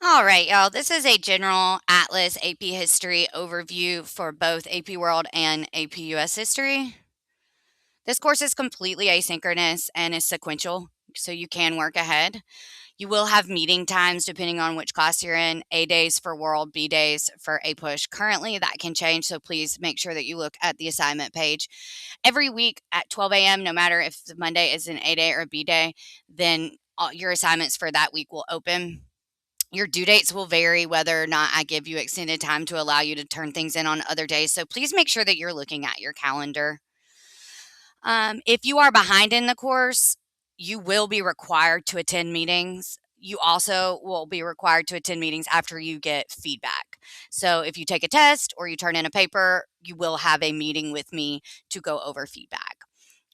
All right, y'all. This is a general Atlas AP History overview for both AP World and AP US History. This course is completely asynchronous and is sequential, so you can work ahead. You will have meeting times depending on which class you're in. A days for World, B days for A Push. Currently, that can change, so please make sure that you look at the assignment page. Every week at 12 a.m., no matter if the Monday is an A day or a B day, then your assignments for that week will open. Your due dates will vary whether or not I give you extended time to allow you to turn things in on other days. So please make sure that you're looking at your calendar. If you are behind in the course, you will be required to attend meetings. You also will be required to attend meetings after you get feedback. So if you take a test or you turn in a paper, you will have a meeting with me to go over feedback.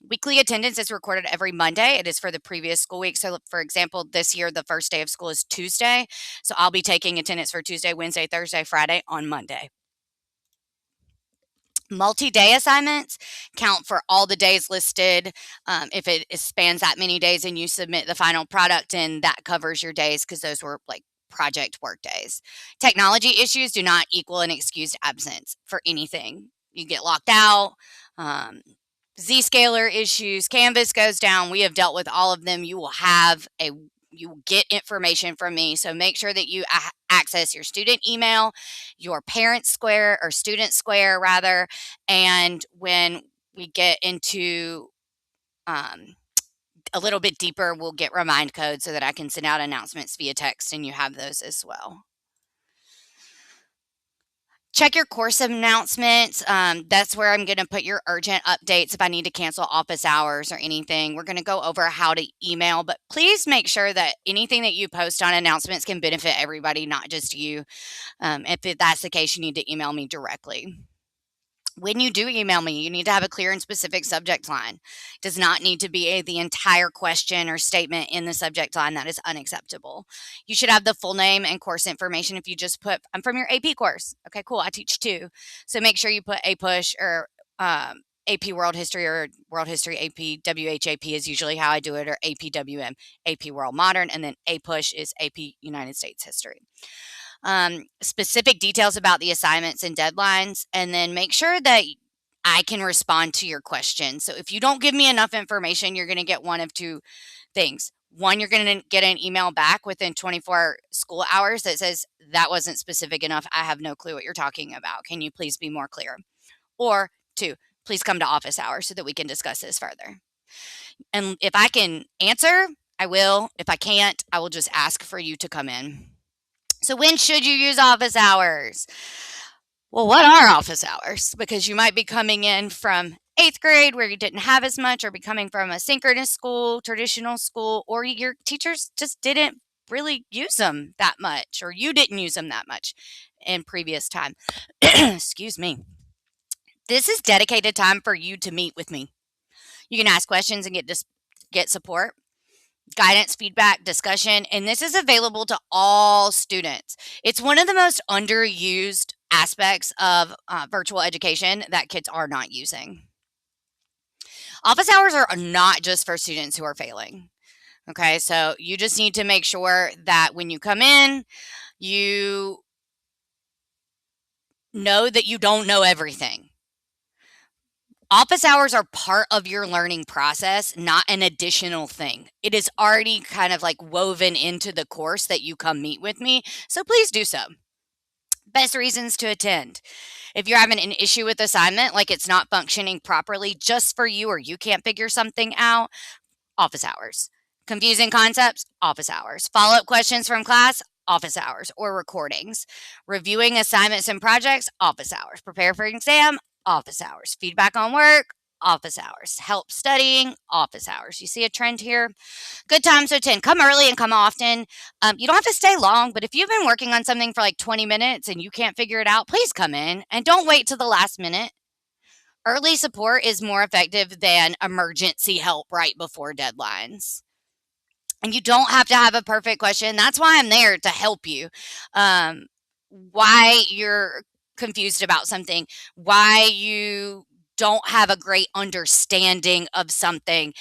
Weekly attendance is recorded every Monday. It is for the previous school week. So, for example, this year, the first day of school is Tuesday. So, I'll be taking attendance for Tuesday, Wednesday, Thursday, Friday on Monday. Multi-day assignments count for all the days listed. If it spans that many days and you submit the final product, and that covers your days because those were like project work days. Technology issues do not equal an excused absence for anything. You get locked out. Zscaler issues, Canvas goes down. We have dealt with all of them. You will get information from me. So make sure that you access your student email, your parent square or student square rather. And when we get into a little bit deeper, we'll get remind codes so that I can send out announcements via text and you have those as well. Check your course announcements. That's where I'm going to put your urgent updates if I need to cancel office hours or anything. We're going to go over how to email, but please make sure that anything that you post on announcements can benefit everybody, not just you. If that's the case, you need to email me directly. When you do email me, you need to have a clear and specific subject line. It does not need to be the entire question or statement in the subject line. That is unacceptable. You should have the full name and course information. If you just put, I'm from your AP course. Okay, cool. I teach too. So make sure you put A Push or AP World History or World History AP. WHAP is usually how I do it, or APWM, AP World Modern. And then A Push is AP United States History. Specific details about the assignments and deadlines, and then make sure that I can respond to your questions. So if you don't give me enough information, you're going to get one of two things. One, you're going to get an email back within 24 school hours that says, that wasn't specific enough. I have no clue what you're talking about. Can you please be more clear? Or two, please come to office hours so that we can discuss this further. And if I can answer, I will. If I can't, I will just ask for you to come in. So when should you use office hours? Well, what are office hours? Because you might be coming in from 8th grade where you didn't have as much, or be coming from a synchronous school, traditional school, or your teachers just didn't really use them that much, or you didn't use them that much in previous time. Excuse me. This is dedicated time for you to meet with me. You can ask questions and get support, guidance, feedback, discussion, and this is available to all students. It's one of the most underused aspects of virtual education that kids are not using. Office hours are not just for students who are failing. Okay, so you just need to make sure that when you come in, you know that you don't know everything. Office hours are part of your learning process, not an additional thing. It is already kind of like woven into the course that you come meet with me, so please do so. Best reasons to attend. If you're having an issue with assignment, like it's not functioning properly just for you, or you can't figure something out, office hours. Confusing concepts, office hours. Follow-up questions from class, office hours or recordings. Reviewing assignments and projects, office hours. Prepare for an exam, office hours. Feedback on work, office hours. Help studying, office hours. You see a trend here? Good times to attend. Come early and come often. You don't have to stay long, but if you've been working on something for like 20 minutes and you can't figure it out, please come in and don't wait till the last minute. Early support is more effective than emergency help right before deadlines. And you don't have to have a perfect question. That's why I'm there, to help you. Why you're confused about something, why you don't have a great understanding of something.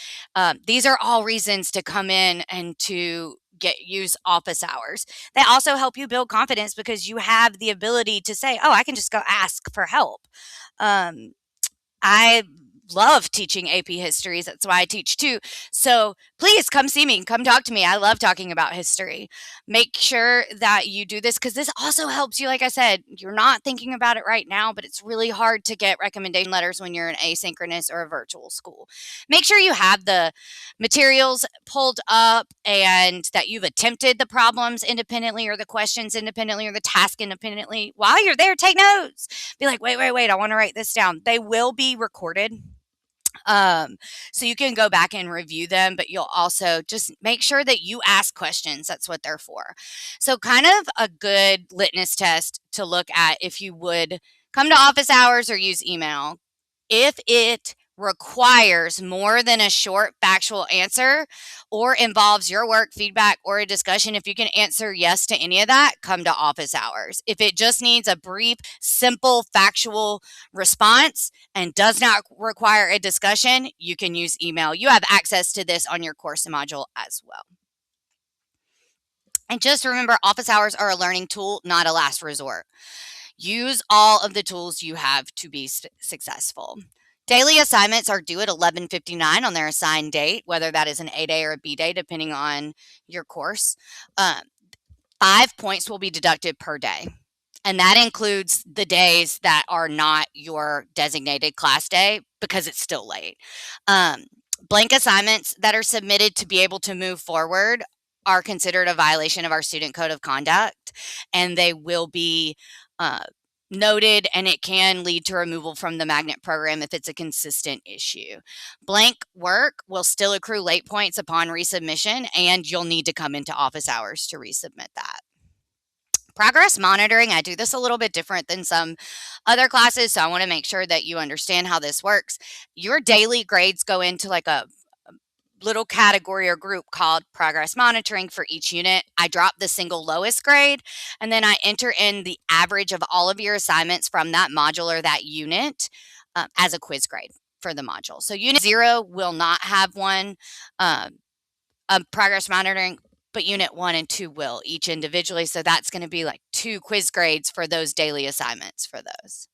These are all reasons to come in and to use office hours. They also help you build confidence because you have the ability to say, "Oh, I can just go ask for help." Um, I love teaching AP histories. That's why I teach too. So please come see me, come talk to me. I love talking about history. Make sure that you do this because this also helps you. Like I said, you're not thinking about it right now, but it's really hard to get recommendation letters when you're in asynchronous or a virtual school. Make sure you have the materials pulled up and that you've attempted the problems independently or the questions independently or the task independently. While you're there, take notes. Be like, wait, I want to write this down. They will be recorded. Um, so you can go back and review them, but you'll also just make sure that you ask questions. That's what they're for. So, kind of a good litmus test to look at if you would come to office hours or use email. If it requires more than a short factual answer or involves your work, feedback, or a discussion, if you can answer yes to any of that, come to office hours. If it just needs a brief, simple, factual response and does not require a discussion, you can use email. You have access to this on your course module as well. And just remember, office hours are a learning tool, not a last resort. Use all of the tools you have to be successful. Daily assignments are due at 11:59 on their assigned date, whether that is an A day or a B day, depending on your course. 5 points will be deducted per day. And that includes the days that are not your designated class day because it's still late. Um, Blank assignments that are submitted to be able to move forward are considered a violation of our student code of conduct, and they will be uh, noted, and it can lead to removal from the magnet program if it's a consistent issue. Blank work will still accrue late points upon resubmission, and you'll need to come into office hours to resubmit that. Progress monitoring, I do this a little bit different than some other classes, so I want to make sure that you understand how this works. Your daily grades go into like a little category or group called progress monitoring for each unit. I drop the single lowest grade, and then I enter in the average of all of your assignments from that module or that unit as a quiz grade for the module. So unit 0 will not have one progress monitoring, but unit 1 and 2 will each individually. So that's going to be like 2 quiz grades for those daily assignments for those.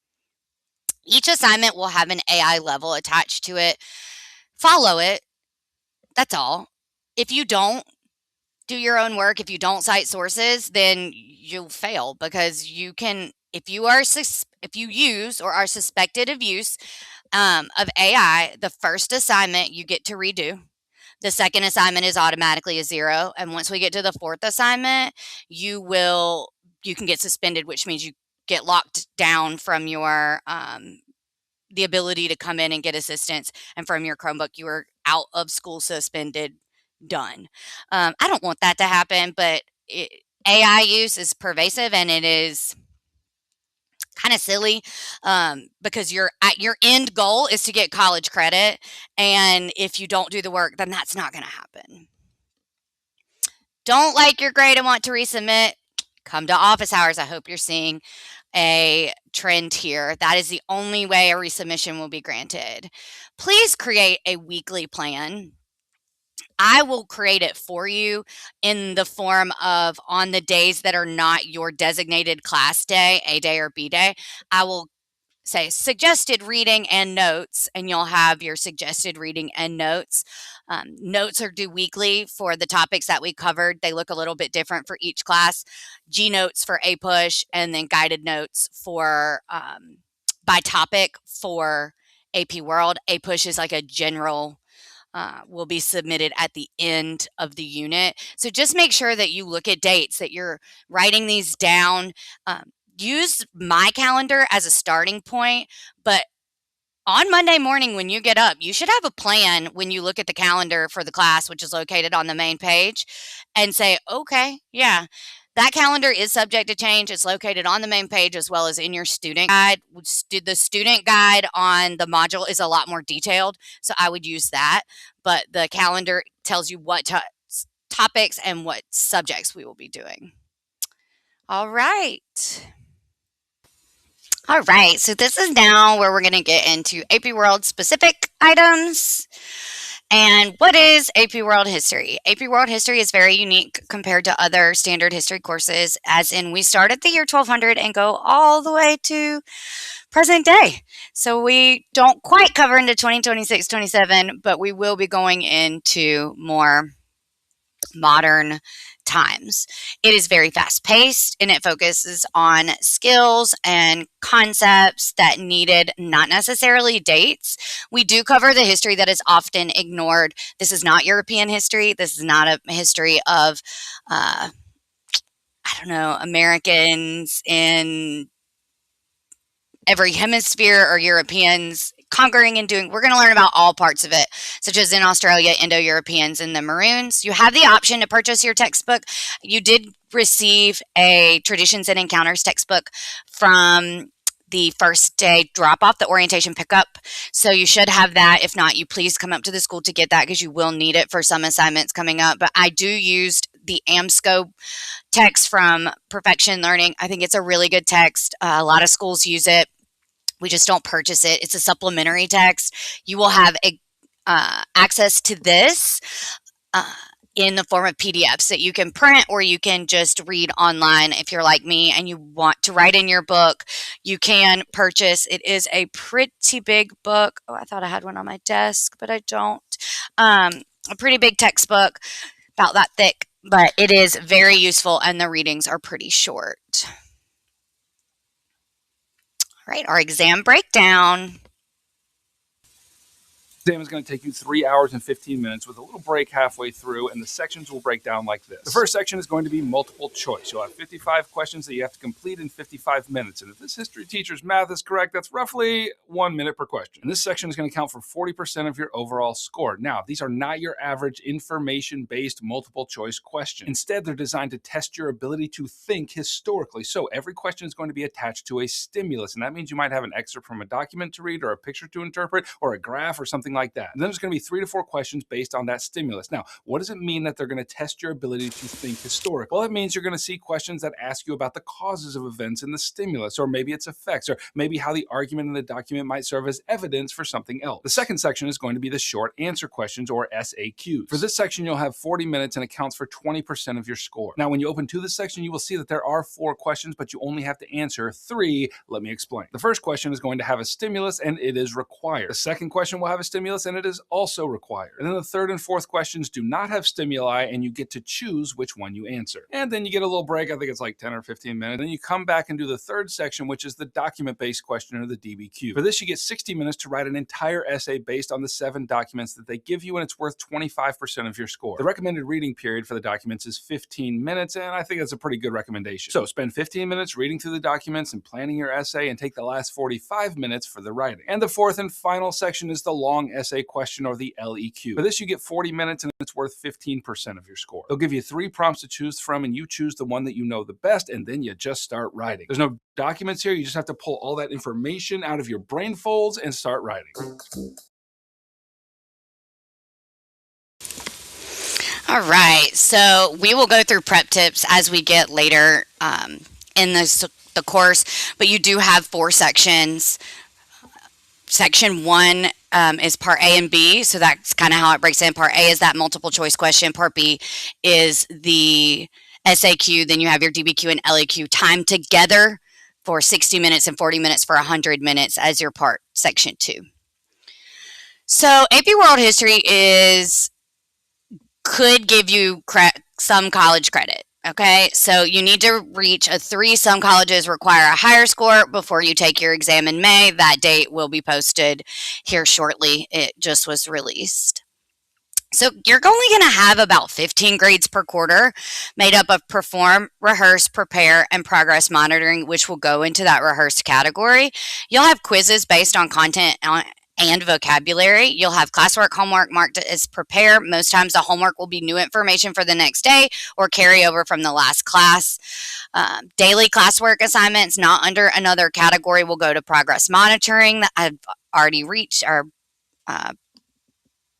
Each assignment will have an AI level attached to it. Follow it. That's all. If you don't do your own work, if you don't cite sources, then you'll fail because you can, if you use or are suspected of use of AI, the first assignment you get to redo. The second assignment is automatically a 0, and once we get to the fourth assignment, you can get suspended, which means you get locked down from your the ability to come in and get assistance, and from your Chromebook, you are out of school, suspended, done. I don't want that to happen, but AI use is pervasive, and it is kind of silly because your end goal is to get college credit, and if you don't do the work, then that's not going to happen. Don't like your grade and want to resubmit? Come to office hours. I hope you're seeing a trend here. That is the only way a resubmission will be granted. Please create a weekly plan. I will create it for you in the form of, on the days that are not your designated class day, A day or B day, I will say suggested reading and notes, and you'll have your suggested reading and notes. Notes are due weekly for the topics that we covered. They look a little bit different for each class. G notes for APUSH, and then guided notes for by topic for AP World. APUSH is like a general, will be submitted at the end of the unit. So just make sure that you look at dates, that you're writing these down. Use my calendar as a starting point, but on Monday morning when you get up, you should have a plan when you look at the calendar for the class, which is located on the main page, and say, okay, yeah, that calendar is subject to change. It's located on the main page as well as in your student guide. The student guide on the module is a lot more detailed, so I would use that. But the calendar tells you what topics and what subjects we will be doing. All right. All right, so this is now where we're going to get into AP World specific items. And what is AP World History? AP World History is very unique compared to other standard history courses, as in we start at the year 1200 and go all the way to present day. So we don't quite cover into 2026, 27, but we will be going into more modern times. It is very fast paced and it focuses on skills and concepts that needed, not necessarily dates. We do cover the history that is often ignored. This is not European history. This is not a history of, I don't know, Americans in every hemisphere or Europeans conquering and doing. We're going to learn about all parts of it, such as in Australia, Indo-Europeans and the Maroons. You have the option to purchase your textbook. You did receive a Traditions and Encounters textbook from the first day drop off, the orientation pickup. So you should have that. If not, you please come up to the school to get that because you will need it for some assignments coming up. But I do use the AMSCO text from Perfection Learning. I think it's a really good text. A lot of schools use it. We just don't purchase it. It's a supplementary text. You will have access to this in the form of PDFs that you can print or you can just read online. If you're like me and you want to write in your book, you can purchase. It is a pretty big book. Oh, I thought I had one on my desk, but I don't. A pretty big textbook, about that thick, but it is very useful and the readings are pretty short. All right, our exam breakdown. Exam is going to take you 3 hours and 15 minutes with a little break halfway through, and the sections will break down like this. The first section is going to be multiple choice. You'll have 55 questions that you have to complete in 55 minutes. And if this history teacher's math is correct, that's roughly 1 minute per question. And this section is going to count for 40% of your overall score. Now, these are not your average information-based multiple choice question. Instead, they're designed to test your ability to think historically. So every question is going to be attached to a stimulus, and that means you might have an excerpt from a document to read or a picture to interpret or a graph or something like that. And then there's going to be 3 to 4 questions based on that stimulus. Now, what does it mean that they're going to test your ability to think historically? Well, it means you're going to see questions that ask you about the causes of events in the stimulus, or maybe its effects, or maybe how the argument in the document might serve as evidence for something else. The second section is going to be the short answer questions, or SAQs. For this section, you'll have 40 minutes and it counts for 20% of your score. Now, when you open to this section, you will see that there are 4 questions, but you only have to answer 3. Let me explain. The first question is going to have a stimulus and it is required. The second question will have a stimulus and it is also required. And then the third and fourth questions do not have stimuli and you get to choose which one you answer. And then you get a little break. I think it's like 10 or 15 minutes. Then you come back and do the third section, which is the document-based question, or the DBQ. For this, you get 60 minutes to write an entire essay based on the 7 documents that they give you, and it's worth 25% of your score. The recommended reading period for the documents is 15 minutes, and I think that's a pretty good recommendation. So spend 15 minutes reading through the documents and planning your essay, and take the last 45 minutes for the writing. And the fourth and final section is the long essay question, or the LEQ. For this, you get 40 minutes and it's worth 15% of your score. They'll give you 3 prompts to choose from, and you choose the one that you know the best, and then you just start writing. There's no documents here. You just have to pull all that information out of your brain folds and start writing. All right, so we will go through prep tips as we get later in the course, but you do have 4 sections. Section 1 is part A and B, so that's kind of how it breaks in. Part A is that multiple choice question. Part B is the SAQ. Then you have your DBQ and LAQ timed together for 60 minutes and 40 minutes for 100 minutes as your part, section 2. So AP World History could give you some college credit. Okay, so you need to reach a 3. Some colleges require a higher score before you take your exam in May. That date will be posted here shortly. It just was released. So you're only going to have about 15 grades per quarter, made up of perform, rehearse, prepare, and progress monitoring, which will go into that rehearsed category. You'll have quizzes based on content and vocabulary. You'll have classwork, homework marked as prepare. Most times the homework will be new information for the next day or carry over from the last class. Daily classwork assignments not under another category will go to progress monitoring. I've already reached or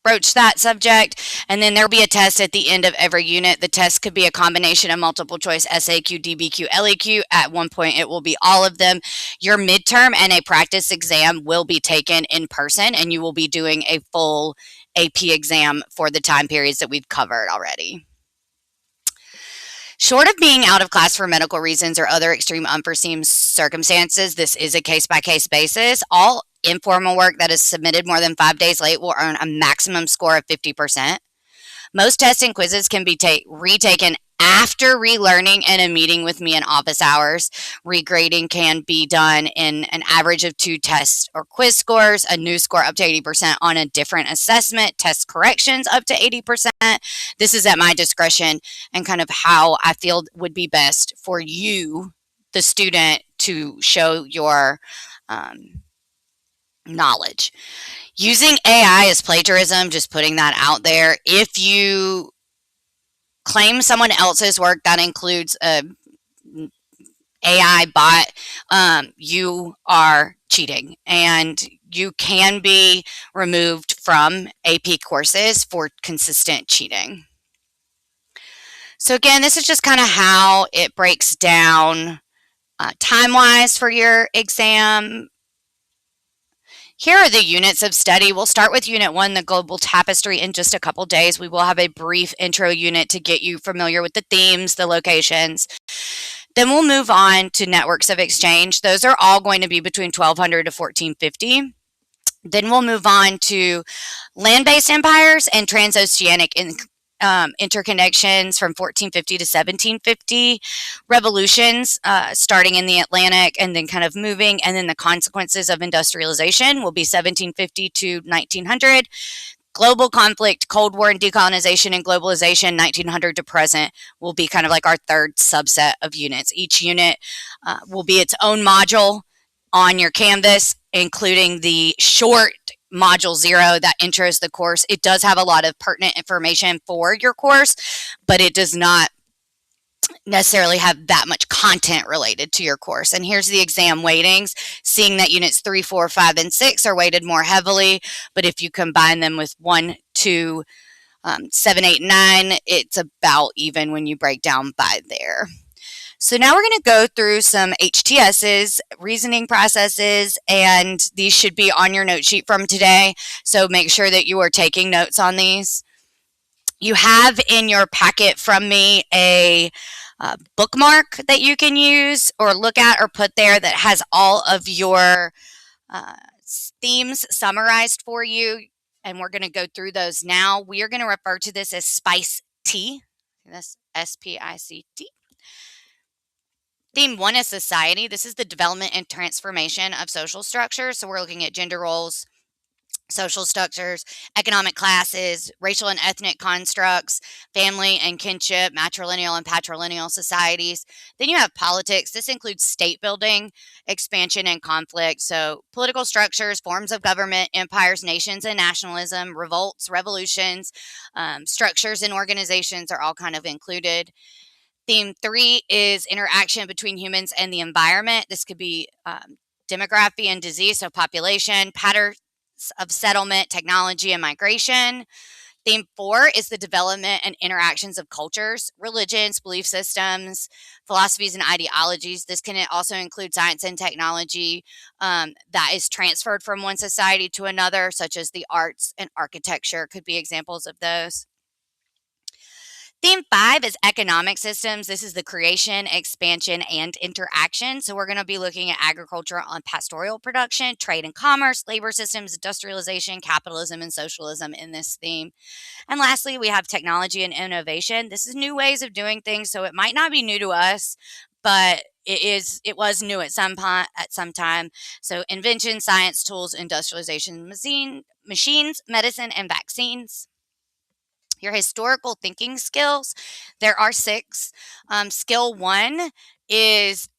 broach that subject, and then there'll be a test at the end of every unit. The test could be a combination of multiple choice, SAQ, DBQ, LAQ. At one point, it will be all of them. Your midterm and a practice exam will be taken in person, and you will be doing a full AP exam for the time periods that we've covered already. Short of being out of class for medical reasons or other extreme unforeseen circumstances, this is a case by case basis. All informal work that is submitted more than 5 days late will earn a maximum score of 50%. Most tests and quizzes can be retaken after relearning and a meeting with me in office hours. Regrading can be done in an average of 2 test or quiz scores, a new score up to 80% on a different assessment, test corrections up to 80%. This is at my discretion and kind of how I feel would be best for you, the student, to show your knowledge. Using AI is plagiarism, just putting that out there. If you claim someone else's work that includes a AI bot, you are cheating, and you can be removed from AP courses for consistent cheating. So again, this is just kind of how it breaks down time-wise for your exam. Here are the units of study. We'll start with Unit 1, the Global Tapestry, in just a couple days. We will have a brief intro unit to get you familiar with the themes, the locations. Then we'll move on to Networks of Exchange. Those are all going to be between 1200 to 1450. Then we'll move on to land-based empires and transoceanic interconnections from 1450 to 1750, revolutions starting in the Atlantic and then kind of moving, and then the consequences of industrialization will be 1750 to 1900. Global conflict, Cold War and decolonization and globalization, 1900 to present, will be kind of like our third subset of units. Each unit will be its own module on your Canvas, including the short Module 0 that intros the course. It does have a lot of pertinent information for your course, but it does not necessarily have that much content related to your course. And here's the exam weightings, seeing that units 3, 4, 5, and 6 are weighted more heavily, but if you combine them with 1, 2, 7, 8, 9, it's about even when you break down by there. So now we're going to go through some HTSs, reasoning processes, and these should be on your note sheet from today. So make sure that you are taking notes on these. You have in your packet from me a bookmark that you can use or look at or put there that has all of your themes summarized for you. And we're going to go through those now. We are going to refer to this as SPICE T. That's SPICT. Theme 1 is society. This is the development and transformation of social structures. So we're looking at gender roles, social structures, economic classes, racial and ethnic constructs, family and kinship, matrilineal and patrilineal societies. Then you have politics. This includes state building, expansion, and conflict. So political structures, forms of government, empires, nations, and nationalism, revolts, revolutions, structures and organizations are all kind of included. Theme 3 is interaction between humans and the environment. This could be demography and disease, so population, patterns of settlement, technology, and migration. Theme 4 is the development and interactions of cultures, religions, belief systems, philosophies, and ideologies. This can also include science and technology that is transferred from one society to another, such as the arts and architecture could be examples of those. Theme 5 is economic systems. This is the creation, expansion, and interaction. So we're going to be looking at agriculture and pastoral production, trade and commerce, labor systems, industrialization, capitalism, and socialism in this theme. And lastly, we have technology and innovation. This is new ways of doing things, so it might not be new to us, but it was new at some time. So invention, science, tools, industrialization, machines, medicine, and vaccines. Your historical thinking skills, there are 6. Skill 1 is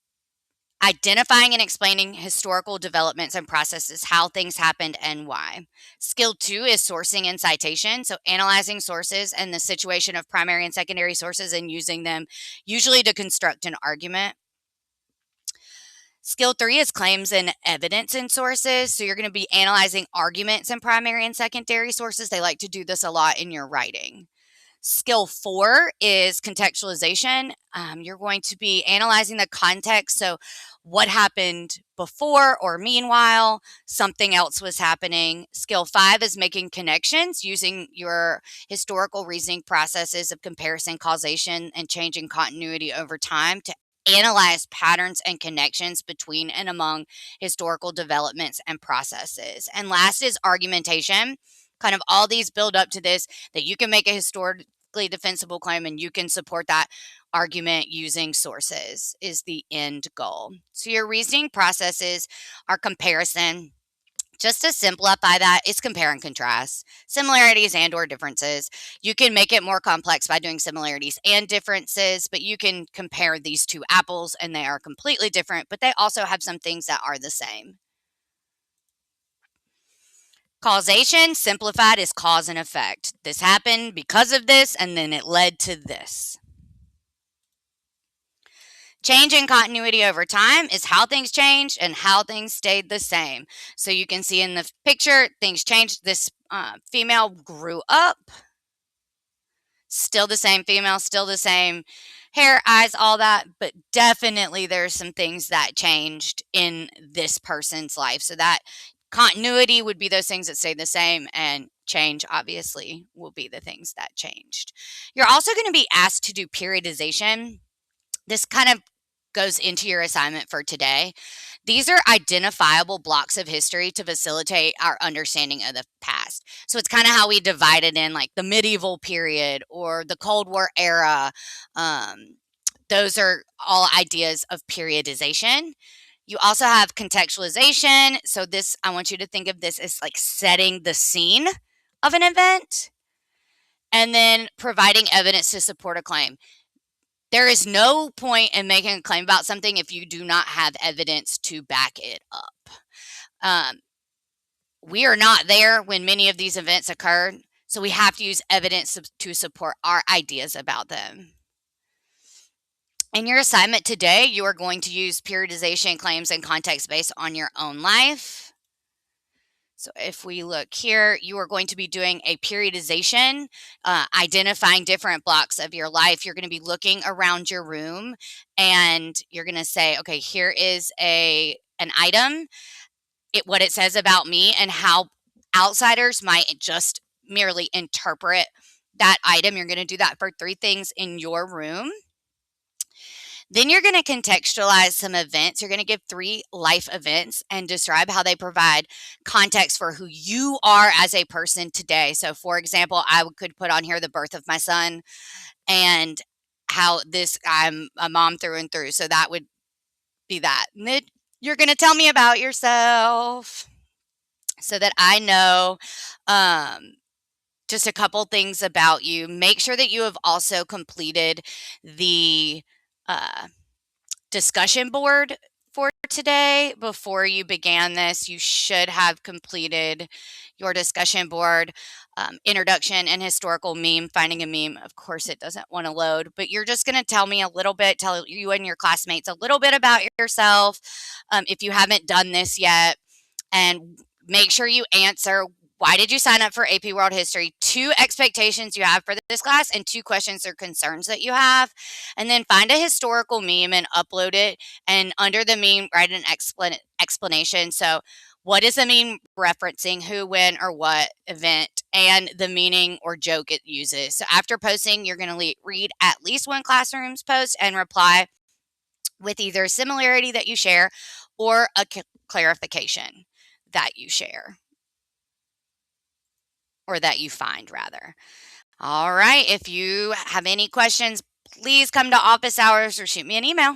identifying and explaining historical developments and processes, how things happened and why. Skill 2 is sourcing and citation, so analyzing sources and the situation of primary and secondary sources and using them usually to construct an argument. Skill 3 is claims and evidence in sources. So you're going to be analyzing arguments in primary and secondary sources. They like to do this a lot in your writing. Skill 4 is contextualization. You're going to be analyzing the context. So, what happened before or meanwhile something else was happening. Skill 5 is making connections using your historical reasoning processes of comparison, causation, and changing continuity over time to analyze patterns and connections between and among historical developments and processes. And last is argumentation. Kind of all these build up to this, that you can make a historically defensible claim and you can support that argument using sources is the end goal. So your reasoning processes are comparison. Just to simplify that, it's compare and contrast, similarities and or differences. You can make it more complex by doing similarities and differences, but you can compare these two apples and they are completely different, but they also have some things that are the same. Causation, simplified, is cause and effect. This happened because of this, and then it led to this. Change in continuity over time is how things changed and how things stayed the same. So you can see in the picture, things changed. This female grew up, still the same female, still the same hair, eyes, all that, but definitely there's some things that changed in this person's life. So that continuity would be those things that stay the same, and change obviously will be the things that changed. You're also going to be asked to do periodization. This kind of goes into your assignment for today. These are identifiable blocks of history to facilitate our understanding of the past. So it's kind of how we divide it in, like the medieval period or the Cold War era. Those are all ideas of periodization. You also have contextualization. So this, I want you to think of this as like setting the scene of an event and then providing evidence to support a claim. There is no point in making a claim about something if you do not have evidence to back it up. We are not there when many of these events occurred, so we have to use evidence to support our ideas about them. In your assignment today, you are going to use periodization, claims, and context based on your own life. So if we look here, you are going to be doing a periodization, identifying different blocks of your life. You're going to be looking around your room and you're going to say, okay, here is an item, what it says about me and how outsiders might just merely interpret that item. You're going to do that for 3 things in your room. Then you're going to contextualize some events. You're going to give 3 life events and describe how they provide context for who you are as a person today. So, for example, I could put on here the birth of my son and how I'm a mom through and through. So that would be that. And then you're going to tell me about yourself so that I know just a couple things about you. Make sure that you have also completed the discussion board for today. Before you began this, you should have completed your discussion board. Introduction and historical meme, finding a meme. Of course, it doesn't want to load, but you're just going to tell you and your classmates a little bit about yourself if you haven't done this yet. And make sure you answer, why did you sign up for AP World History? 2 expectations you have for this class and 2 questions or concerns that you have. And then find a historical meme and upload it. And under the meme, write an explanation. So what is the meme referencing, who, when, or what event, and the meaning or joke it uses. So after posting, you're going to read at least 1 classroom's post and reply with either a similarity that you share or a clarification that you share. Or that you find, rather. All right. If you have any questions, please come to office hours or shoot me an email.